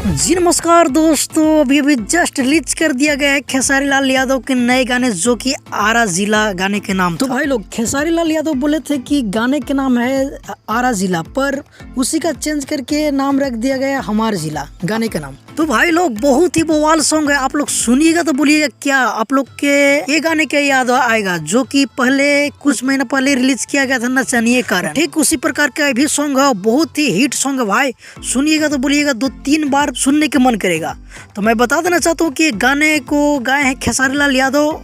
जी नमस्कार दोस्तों, अभी अभी जस्ट रिलीज कर दिया गया है खेसारी लाल यादव के नए गाने जो कि आरा जिला गाने के नाम। तो भाई लोग खेसारी लाल यादव बोले थे कि गाने के नाम है आरा जिला, पर उसी का चेंज करके नाम रख दिया गया हमार जिला गाने का नाम। तो भाई लोग बहुत ही बवाल सॉन्ग है, आप लोग सुनिएगा तो बोलिएगा क्या आप लोग के ये गाने क्या याद आएगा जो कि पहले कुछ महीना पहले रिलीज किया गया था नचनिए कारण। ठीक उसी प्रकार का भी सॉन्ग है, बहुत ही हिट सॉन्ग है भाई। सुनिएगा तो बोलिएगा 2-3 बार सुनने के मन करेगा। तो मैं बता देना चाहता हूँ कि गाने को गाए हैं खेसारी लाल यादव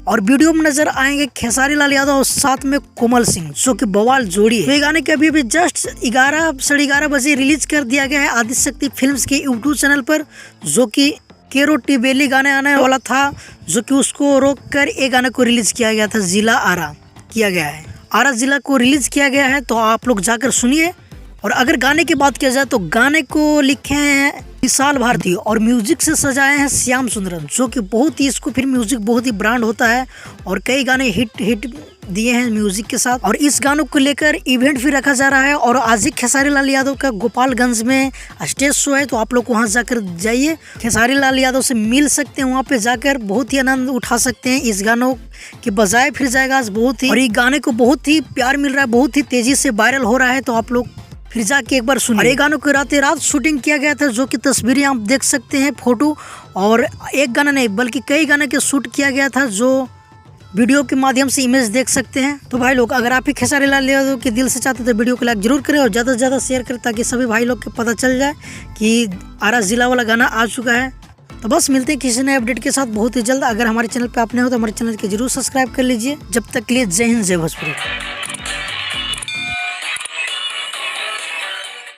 और वीडियो में नजर आएंगे खेसारी लाल यादव और साथ में कोमल सिंह जो कि बवाल जोड़ी है। तो ये गाने के अभी जस्ट 11-11:30 बजे रिलीज कर दिया गया है आदिशक्ति फिल्म्स के यूट्यूब चैनल पर, जो कि केरो टिबेली गाने आने वाला था जो कि उसको रोक कर एक गाने को रिलीज किया गया था। जिला आरा किया गया है, आरा जिला को रिलीज किया गया है। तो आप लोग जाकर सुनिए। और अगर गाने की बात किया जाए तो गाने को लिखे हैं विशाल भारती और म्यूजिक से सजाए हैं श्याम सुंदरन, जो कि बहुत ही इसको फिर म्यूजिक बहुत ही ब्रांड होता है और कई गाने हिट दिए हैं म्यूजिक के साथ। और इस गानों को लेकर इवेंट भी रखा जा रहा है और आज ही खेसारी लाल यादव का गोपालगंज में स्टेज शो है। तो आप लोग वहां जाकर जाइए, खेसारी लाल यादव से मिल सकते हैं, वहां पे जाकर बहुत ही आनंद उठा सकते हैं। इस गानों के बजाय फिर जाएगा आज बहुत ही, और ये गाने को बहुत ही प्यार मिल रहा है, बहुत ही तेजी से वायरल हो रहा है। तो आप लोग फिर जाके एक बार सुनिए। और ये गानों को रात शूटिंग किया गया था जो कि तस्वीरें आप देख सकते हैं, फोटो। और एक गाना नहीं बल्कि कई गाने के शूट किया गया था जो वीडियो के माध्यम से इमेज देख सकते हैं। तो भाई लोग अगर आप ही खेसारी लाल यादव के दिल से चाहते हैं तो वीडियो को लाइक जरूर करें और ज़्यादा से ज़्यादा शेयर करें ताकि सभी भाई लोग को पता चल जाए कि आरा जिला वाला गाना आ चुका है। तो बस मिलते हैं किसी नए अपडेट के साथ बहुत ही जल्द। अगर हमारे चैनल पे आप नए हो तो हमारे चैनल को जरूर सब्सक्राइब कर लीजिए। जब तक के लिए जय हिंद जय भोजपुरी।